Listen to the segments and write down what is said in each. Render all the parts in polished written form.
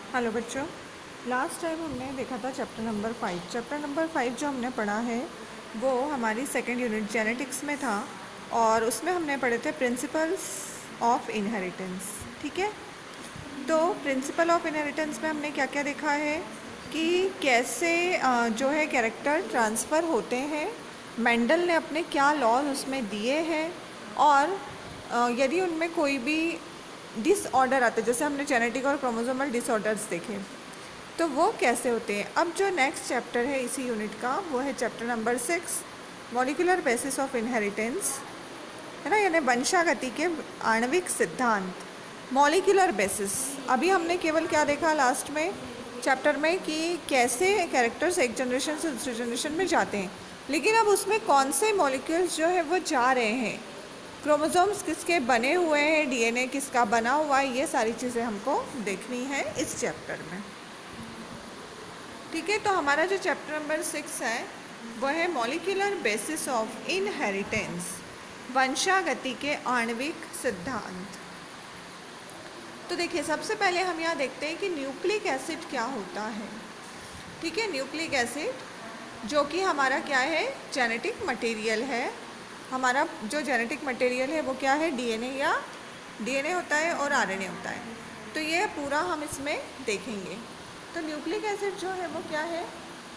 Hello बच्चों, last time हमने देखा था चैप्टर नंबर 5। चैप्टर नंबर 5 जो हमने पढ़ा है वो हमारी सेकेंड यूनिट जेनेटिक्स में था और उसमें हमने पढ़े थे प्रिंसिपल्स ऑफ इनहेरिटेंस। ठीक है, तो प्रिंसिपल ऑफ इनहेरिटेंस में हमने क्या क्या देखा है कि कैसे जो है कैरेक्टर ट्रांसफ़र होते हैं, मेंडल ने अपने क्या लॉज उसमें दिए हैं और यदि उनमें कोई भी डिसऑर्डर आते, जैसे हमने जेनेटिक और क्रोमोसोमल डिसऑर्डर्स देखे, तो वो कैसे होते हैं। अब जो नेक्स्ट चैप्टर है इसी यूनिट का वो है chapter number 6, molecular basis of inheritance, है ना, यानी वंशागति के आणविक सिद्धांत। मॉलिक्यूलर बेसिस, अभी हमने केवल क्या देखा लास्ट में चैप्टर में कि कैसे कैरेक्टर्स एक जनरेशन से दूसरे जनरेशन में जाते हैं, लेकिन अब उसमें कौन से मॉलिक्यूल्स जो है वो जा रहे हैं, क्रोमोसोम्स किसके बने हुए हैं, डीएनए किसका बना हुआ है, ये सारी चीज़ें हमको देखनी है इस चैप्टर में। ठीक है, तो हमारा जो चैप्टर नंबर 6 है वह है मॉलिक्यूलर बेसिस ऑफ इनहेरिटेंस, वंशागति के आणविक सिद्धांत। तो देखिए, सबसे पहले हम यहाँ देखते हैं कि न्यूक्लिक एसिड क्या होता है। ठीक है, न्यूक्लिक एसिड जो कि हमारा क्या है, जेनेटिक मटेरियल है। हमारा जो जेनेटिक मटेरियल है वो क्या है, डीएनए या डीएनए होता है और आरएनए होता है। तो ये पूरा हम इसमें देखेंगे। तो न्यूक्लिक एसिड जो है वो क्या है,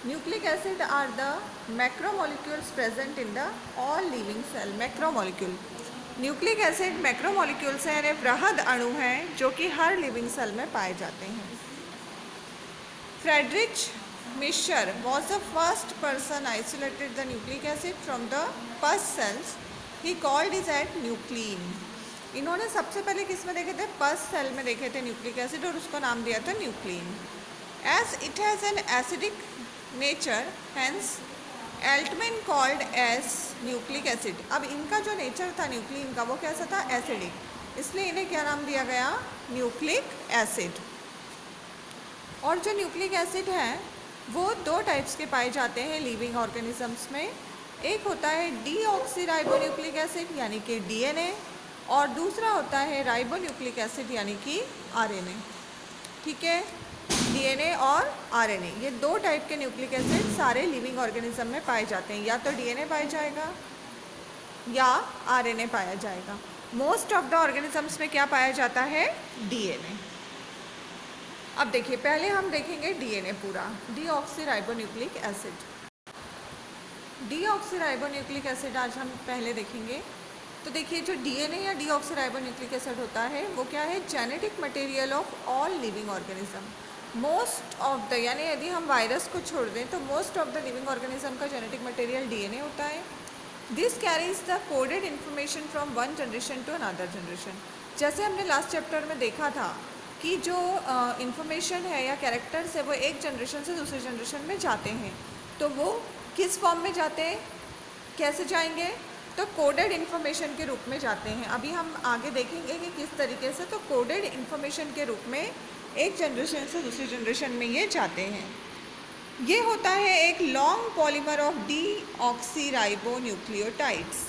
nucleic acid are the macromolecules present in the all living cell. Macromolecule, nucleic acid macromolecules हैं, यानी वृहद अणु हैं जो कि हर लिविंग सेल में पाए जाते हैं। Friedrich Miescher was the first person isolated the nucleic acid from the pus cells. He called it as nuclein. इन्होंने सबसे पहले किस में देखे थे, पस सेल में देखे थे न्यूक्लिक एसिड और उसको नाम दिया था nuclein. As it has an acidic nature, hence Altman called S nucleic acid. अब इनका जो नेचर था न्यूक्लिन का वो कैसा था, एसिडिक, इसलिए इन्हें क्या नाम दिया गया, न्यूक्लिक एसिड। और जो न्यूक्लिक एसिड है वो दो टाइप्स के पाए जाते हैं लिविंग ऑर्गेनिजम्स में। एक होता है डीऑक्सीराइबोन्यूक्लिक एसिड यानी कि डीएनए, और दूसरा होता है राइबोन्यूक्लिक एसिड यानी कि आरएनए। ठीक है, डीएनए और आरएनए, ये दो टाइप के न्यूक्लिक एसिड सारे लिविंग ऑर्गेनिज्म में पाए जाते हैं। या तो डीएनए पाया जाएगा या आरएनए पाया जाएगा। मोस्ट ऑफ द ऑर्गेनिजम्स में क्या पाया जाता है, डीएनए। अब देखिए, पहले हम देखेंगे डीएनए पूरा, डीऑक्सीराइबोन्यूक्लिक एसिड। डीऑक्सीराइबोन्यूक्लिक एसिड आज हम पहले देखेंगे। तो देखिए, जो डीएनए या डीऑक्सीराइबोन्यूक्लिक एसिड होता है वो क्या है, genetic material of all living organism. Most of the, यानी यदि हम वायरस को छोड़ दें तो most of the living organism का जेनेटिक मटेरियल डीएनए होता है। This carries the coded information from one generation to another generation. जैसे हमने लास्ट चैप्टर में देखा था कि जो इन्फॉर्मेशन है या कैरेक्टर्स है वो एक जनरेशन से दूसरे जनरेशन में जाते हैं, तो वो किस फॉर्म में जाते हैं, कैसे जाएंगे, तो कोडेड इन्फॉर्मेशन के रूप में जाते हैं। अभी हम आगे देखेंगे कि किस तरीके से। तो कोडेड इन्फॉर्मेशन के रूप में एक जनरेशन से दूसरी जनरेशन में ये जाते हैं। ये होता है एक long polymer of deoxyribonucleotides.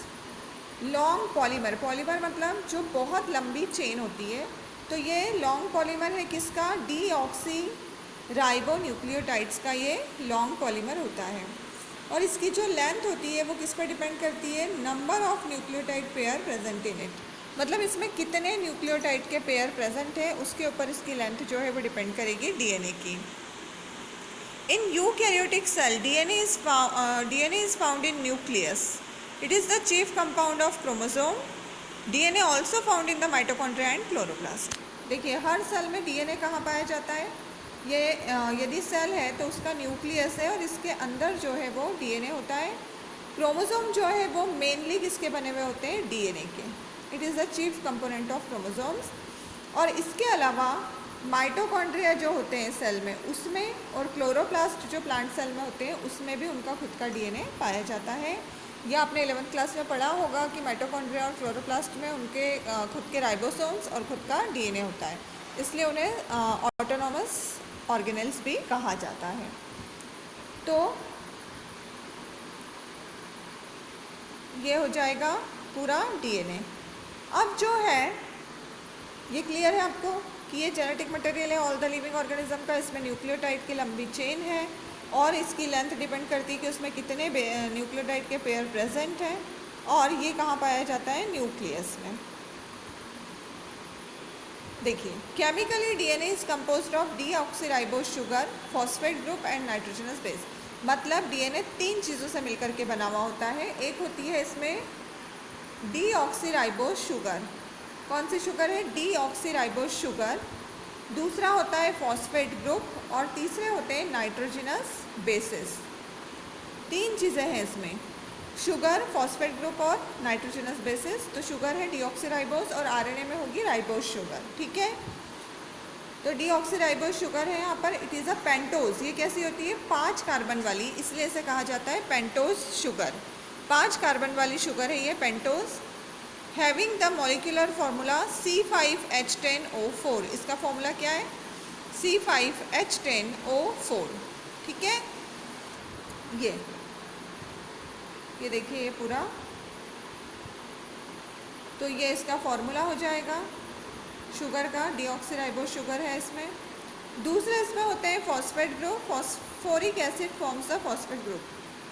Long polymer, polymer मतलब जो बहुत लंबी चेन होती है, तो ये लॉन्ग पॉलीमर है किसका, डीऑक्सीराइबोन्यूक्लियोटाइड्स का ये लॉन्ग पॉलीमर होता है। और इसकी जो लेंथ होती है वो किस पर डिपेंड करती है, number of nucleotide pair present in it. मतलब इसमें कितने न्यूक्लियोटाइड के पेयर प्रेजेंट है उसके ऊपर इसकी लेंथ जो है वो डिपेंड करेगी डीएनए की। In eukaryotic cell, DNA is found in nucleus. It is the chief compound of chromosome. DNA also found in the mitochondria and chloroplast. देखिए, हर सेल में डीएनए कहाँ पाया जाता है, ये यदि सेल है तो उसका न्यूक्लियस है और इसके अंदर जो है वो डीएनए होता है। क्रोमोसोम जो है वो मेनली किसके बने हुए होते हैं, डीएनए के। It is the chief component of chromosomes. और इसके अलावा माइटोकॉन्ड्रिया जो होते हैं सेल में उसमें, और क्लोरोप्लास्ट जो प्लांट सेल में होते हैं उसमें भी उनका खुद का डीएनए पाया जाता है। या आपने 11th क्लास में पढ़ा होगा कि माइटोकॉन्ड्रिया और क्लोरोप्लास्ट में उनके खुद के राइबोसोम्स और खुद का डीएनए होता है, इसलिए उन्हें ऑटोनोमस ऑर्गेनेल्स भी कहा जाता है। तो ये हो जाएगा पूरा डीएनए। अब जो है ये क्लियर है आपको कि ये जेनेटिक मटेरियल है ऑल द लिविंग ऑर्गेनिज्म का, इसमें न्यूक्लियोटाइड की लंबी चेन है और इसकी लेंथ डिपेंड करती है कि उसमें कितने न्यूक्लियोटाइड के पेयर प्रेजेंट हैं, और ये कहाँ पाया जाता है, न्यूक्लियस में। देखिए, chemically DNA is composed of deoxyribose sugar, phosphate group and nitrogenous base. मतलब डीएनए 3 चीज़ों से मिलकर के बना हुआ होता है। एक होती है इसमें डीऑक्सीराइबोज शुगर, कौन सी शुगर है, डीऑक्सीराइबोज शुगर। दूसरा होता है फॉस्फेट ग्रुप और तीसरे होते हैं नाइट्रोजनस बेसिस। 3 चीज़ें हैं इसमें, शुगर, फॉस्फेट ग्रुप और नाइट्रोजनस बेसिस। तो शुगर है डीऑक्सीराइबोज और आरएनए में होगी राइबोज शुगर, ठीक है। तो डीऑक्सीराइबोज शुगर है यहाँ पर, इट इज़ अ पेंटोज। ये कैसी होती है, 5 कार्बन वाली, इसलिए इसे कहा जाता है पेंटोज शुगर। 5 कार्बन वाली शुगर है ये pentose. Having the molecular formula C5H10O4। इसका फॉर्मूला क्या है, C5H10O4, ठीक है। ये देखिए ये पूरा, तो ये इसका फॉर्मूला हो जाएगा शुगर का, डीऑक्सीराइबोज शुगर है इसमें। दूसरे इसमें होते हैं phosphate group, phosphoric acid forms the phosphate group.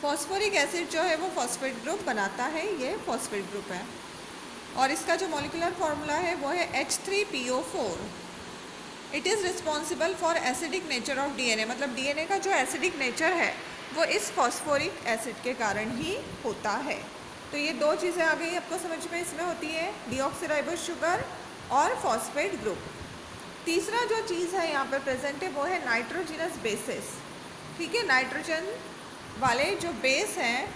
Phosphoric acid जो है वो फॉस्फेट ग्रुप बनाता है, ये फॉस्फेट ग्रुप है। और इसका जो मॉलिक्यूलर फार्मूला है वो है H3PO4। It is responsible for acidic nature of DNA. मतलब डीएनए का जो एसिडिक नेचर है वो इस फॉस्फोरिक एसिड के कारण ही होता है। तो ये 2 चीज़ें आ गई आपको समझ में, इसमें होती है डीऑक्सीराइबोज शुगर और फॉस्फेट ग्रुप। तीसरा जो चीज़ है यहाँ पर प्रेजेंट है वो है नाइट्रोजनस बेसिस, ठीक है। नाइट्रोजन वाले जो बेस हैं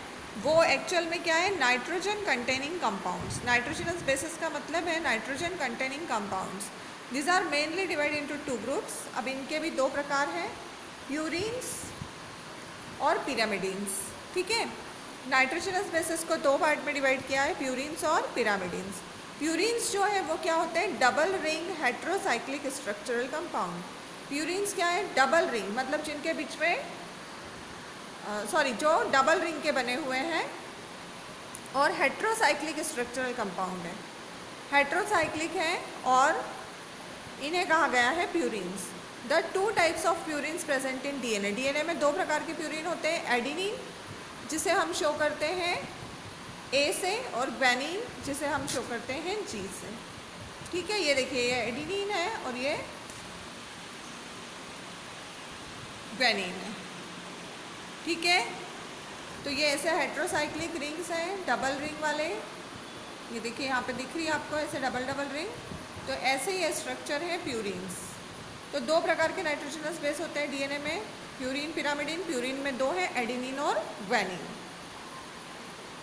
वो एक्चुअल में क्या है, nitrogen containing compounds. Nitrogenous bases का मतलब है nitrogen containing compounds. This are mainly divide into 2 groups. अब इनके भी 2 प्रकार हैं, प्यूरिन्स और पिरामिडिन्स, ठीक है। नाइट्रोजनस बेसिस को 2 पार्ट में डिवाइड किया है, प्यूरिन्स और पिरामिडिन्स। प्यूरिन्स जो है वो क्या होते हैं, double ring heterocyclic structural compound. Purines क्या है, डबल रिंग, मतलब जिनके बीच में जो डबल रिंग के बने हुए हैं, और हेट्रोसाइक्लिक स्ट्रक्चरल कंपाउंड है। हेट्रोसाइक्लिक है और इन्हें कहा गया है purines. The 2 types of purines present in DNA. DNA में 2 प्रकार के प्यूरिन होते हैं, एडिनिन जिसे हम शो करते हैं ए से, और ग्वानिन जिसे हम शो करते हैं जी से, ठीक है। ये देखिए ये एडिनिन है और ये ग्वानिन है, ठीक है। तो ये ऐसे हेट्रोसाइक्लिक रिंग्स हैं, डबल रिंग वाले। ये देखिए यहाँ पे दिख रही है आपको ऐसे डबल रिंग। तो ऐसे ही स्ट्रक्चर है प्यूरिन्स। तो 2 प्रकार के नाइट्रोजनस बेस होते हैं डीएनए में, प्यूरिन, पिरामिडिन। प्यूरिन में 2 है, एडिनिन और ग्वानिन।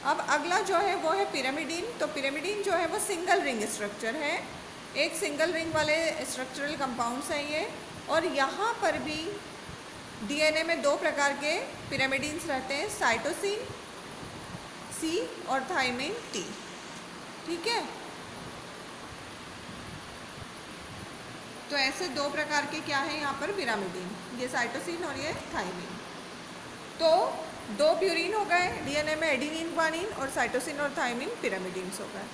अब अगला जो है वो है पिरामिडिन। तो पिरामिडिन जो है वो सिंगल रिंग स्ट्रक्चर है, एक सिंगल रिंग वाले स्ट्रक्चरल कंपाउंड्स हैं ये। और यहाँ पर भी डीएनए में 2 प्रकार के पिरामिडिन्स रहते हैं, साइटोसिन सी और थाइमिन टी, ठीक है। तो ऐसे 2 प्रकार के क्या है यहाँ पर पिरामिडिन, ये साइटोसिन और ये थाइमिन। तो 2 प्यूरिन हो गए डीएनए में, एडिनिन, ग्वानिन, और साइटोसिन और थाइमिन पिरामिडिन्स हो गए।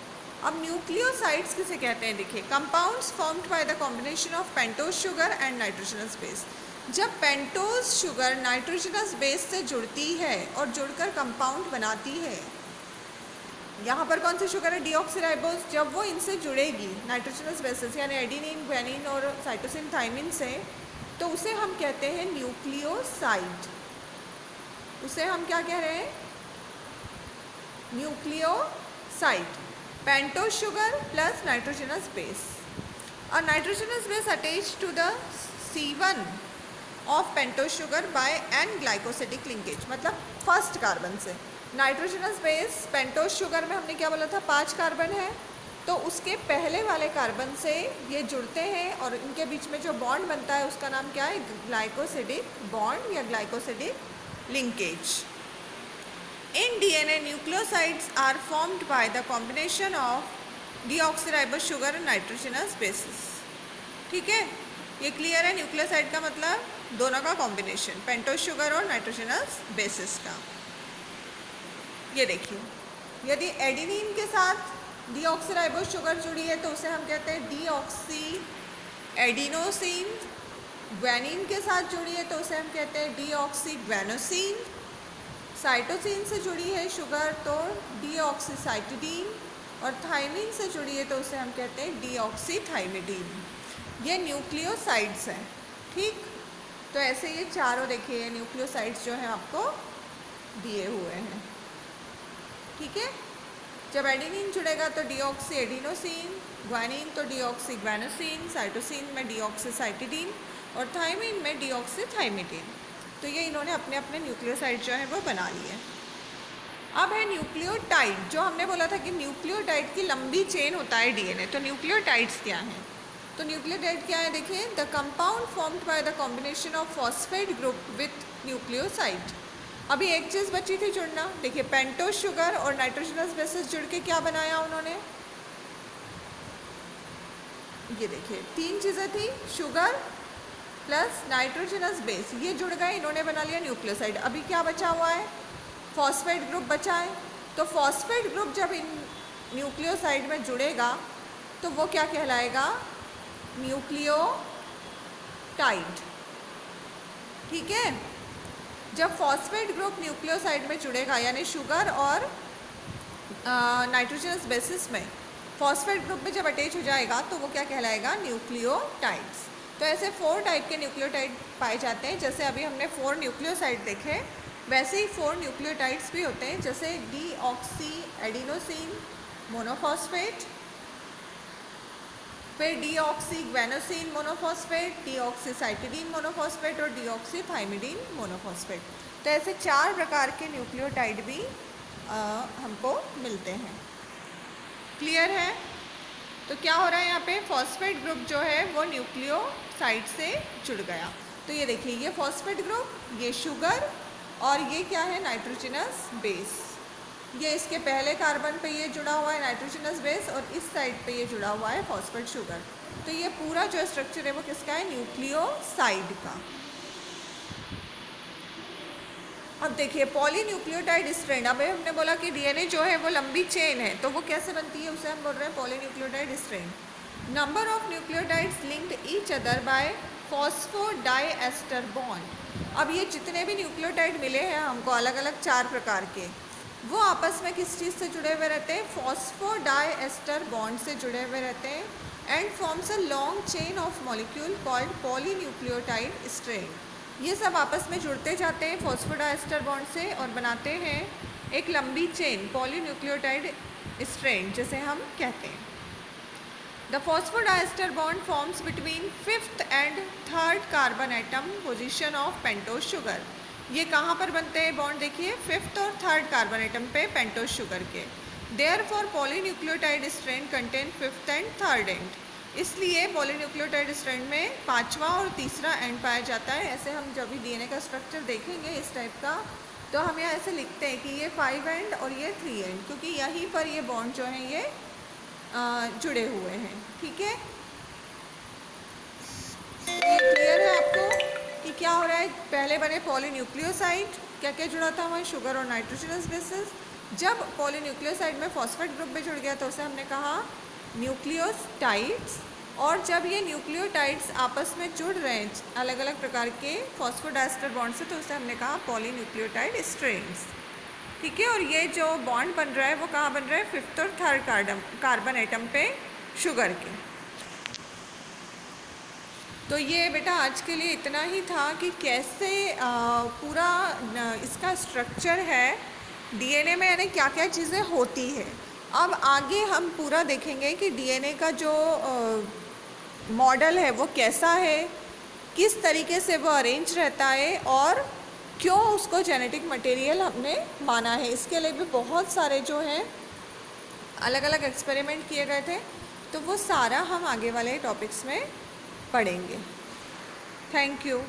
अब न्यूक्लियोसाइड्स किसे कहते हैं, देखिए, compounds formed by the combination of pentose sugar and nitrogenous base. जब पेंटोज शुगर नाइट्रोजनस बेस से जुड़ती है और जुड़कर कंपाउंड बनाती है, यहाँ पर कौन सी शुगर है, डीऑक्सीराइबोज, जब वो इनसे जुड़ेगी नाइट्रोजनस बेसिस यानी एडिनिन, ग्वानिन और साइटोसिन, थाइमिन से, तो उसे हम कहते हैं न्यूक्लियोसाइड। उसे हम क्या कह रहे हैं, nucleoside. Pentose sugar plus nitrogenous base. और nitrogenous base attach to the C1 of pentose sugar by an glycosidic linkage, मतलब फर्स्ट कार्बन से। नाइट्रोजनस बेस पेंटोज शुगर में हमने क्या बोला था, 5 कार्बन है, तो उसके पहले वाले कार्बन से ये जुड़ते हैं और इनके बीच में जो बॉन्ड बनता है उसका नाम क्या है, ग्लाइकोसिडिक बॉन्ड या glycosidic linkage. In DNA nucleosides are formed by the combination of deoxyribose sugar and nitrogenous bases, ठीक है। ये क्लियर है, न्यूक्लियोसाइड का मतलब दोनों का कॉम्बिनेशन, पेंटोज शुगर और नाइट्रोजनस बेसिस का। ये देखिए, यदि एडिनिन के साथ डीऑक्सीराइबोज शुगर जुड़ी है तो उसे हम कहते हैं डीऑक्सी एडिनोसिन ग्वानिन के साथ जुड़ी है तो उसे हम कहते हैं डीऑक्सीग्वानोसिन। साइटोसिन से जुड़ी है शुगर तो डीऑक्सीसाइटिडीन, और थायमिन से जुड़ी है तो उसे हम कहते हैं डीऑक्सीथाइमिडीन। ये न्यूक्लियोसाइड्स हैं, ठीक। तो ऐसे ये चारों देखिए न्यूक्लियोसाइड्स जो हैं आपको दिए हुए हैं, ठीक है। जब एडेनिन जुड़ेगा तो डीऑक्सी एडिनोसिन, ग्वानिन तो डीऑक्सीग्वानोसिन, साइटोसिन में डीऑक्सीसाइटिडीन और थायमिन में डीऑक्सीथाइमिडीन। तो ये इन्होंने अपने अपने न्यूक्लियोसाइड जो है वो बना लिए। अब है न्यूक्लियोटाइड। जो हमने बोला था कि न्यूक्लियोटाइड की लंबी चेन होता है डीएनए, तो न्यूक्लियोटाइड्स क्या हैं? तो न्यूक्लियोटाइड क्या है, देखिए, the compound formed by the combination of phosphate group with nucleoside. अभी एक चीज़ बची थी जुड़ना, देखिए पेंटोज शुगर और नाइट्रोजनस बेसिस जुड़ के क्या बनाया उन्होंने, ये देखिए तीन चीज़ें थी, शुगर प्लस नाइट्रोजनस बेस, ये जुड़ गए, इन्होंने बना लिया न्यूक्लियोसाइड। अभी क्या बचा हुआ है, फॉस्फेट ग्रुप बचा है। तो फॉस्फेट ग्रुप जब इन न्यूक्लियोसाइड में जुड़ेगा तो वो क्या कहलाएगा, न्यूक्लियोटाइड, ठीक है। जब फॉस्फेट ग्रुप न्यूक्लियोसाइड में जुड़ेगा यानी शुगर और नाइट्रोजनस बेसिस में फॉस्फेट ग्रुप में जब अटैच हो जाएगा तो वो क्या कहलाएगा, न्यूक्लियोटाइड्स। तो ऐसे 4 टाइप के न्यूक्लियोटाइड पाए जाते हैं। जैसे अभी हमने 4 न्यूक्लियोसाइड देखे, वैसे ही 4 न्यूक्लियोटाइड्स भी होते हैं, जैसे डीऑक्सी एडिनोसिन मोनोफॉस्फेट, फिर डीऑक्सीग्वानोसिन मोनोफॉस्फेट, डीऑक्सीसाइटिडीन मोनोफॉस्फेट और डीऑक्सीथाइमिडीन मोनोफॉस्फेट। तो ऐसे 4 प्रकार के न्यूक्लियोटाइड भी हमको मिलते हैं। क्लियर है? तो क्या हो रहा है यहाँ पे, फॉस्फेट ग्रुप जो है वो न्यूक्लियोसाइड से जुड़ गया। तो ये देखिए, ये फॉस्फेट ग्रुप, ये शुगर और ये क्या है, नाइट्रोजनस बेस। ये इसके पहले कार्बन पे ये जुड़ा हुआ है नाइट्रोजनस बेस और इस साइड पे ये जुड़ा हुआ है फॉस्फेट शुगर। तो ये पूरा जो स्ट्रक्चर है वो किसका है, न्यूक्लियोसाइड का। अब देखिए पॉलीन्यूक्लियोटाइड स्ट्रैंड। अब हमने बोला कि डीएनए जो है वो लंबी चेन है, तो वो कैसे बनती है उसे हम बोल रहे हैं polynucleotide strand. Number of nucleotides linked each other by phosphodiester bond. अब ये जितने भी न्यूक्लियोटाइड मिले हैं हमको अलग अलग 4 प्रकार के, वो आपस में किस चीज़ से जुड़े हुए रहते हैं, फॉस्फोडाइएस्टर बॉन्ड से जुड़े हुए रहते हैं, and forms a long chain of molecule called polynucleotide strand. ये सब आपस में जुड़ते जाते हैं फॉस्फोडाइएस्टर बॉन्ड से और बनाते हैं एक लंबी चेन, पॉलीन्यूक्लियोटाइड स्ट्रैंड जिसे हम कहते हैं। The phosphodiester bond forms between 5th and 3rd carbon atom position of pentose sugar. ये कहाँ पर बनते हैं बॉन्ड, देखिए 5th और 3rd कार्बन एटम पे पेंटोज शुगर के। Therefore polynucleotide strand contain 5th and 3rd and. इसलिए पॉलीन्यूक्लियोटाइड स्ट्रैंड में 5वां और तीसरा एंड पाया जाता है। ऐसे हम जब भी डीएनए का स्ट्रक्चर देखेंगे इस टाइप का, तो हम यहाँ ऐसे लिखते हैं कि ये 5 एंड और ये 3 एंड, क्योंकि यहीं पर ये बॉन्ड जो हैं ये जुड़े हुए हैं, ठीक है। ये क्लियर है आपको कि क्या हो रहा है। पहले बने पॉलीन्यूक्लियोसाइड, क्या क्या जुड़ा था वहाँ, शुगर और नाइट्रोजनस बेसिस। जब पॉलीन्यूक्लियोसाइड में फॉस्फेट ग्रुप में जुड़ गया तो उसे हमने कहा न्यूक्लियोटाइड्स। और जब ये न्यूक्लियोटाइड्स आपस में जुड़ रहे हैं अलग अलग प्रकार के फॉस्फोडाइएस्टर बॉन्ड से, तो उसे हमने कहा पॉलीन्यूक्लियोटाइड स्ट्रैंड्स, ठीक है। और ये जो बॉन्ड बन रहा है वो कहाँ बन रहा है, 5th और 3rd कार्बन एटम पे शुगर के। तो ये बेटा आज के लिए इतना ही था कि कैसे पूरा इसका स्ट्रक्चर है डीएनए में, यानी क्या क्या चीज़ें होती है। अब आगे हम पूरा देखेंगे कि डीएनए का जो मॉडल है वो कैसा है, किस तरीके से वो अरेंज रहता है और क्यों उसको जेनेटिक मटेरियल हमने माना है। इसके लिए भी बहुत सारे जो हैं अलग अलग एक्सपेरिमेंट किए गए थे, तो वो सारा हम आगे वाले टॉपिक्स में पढ़ेंगे। Thank you.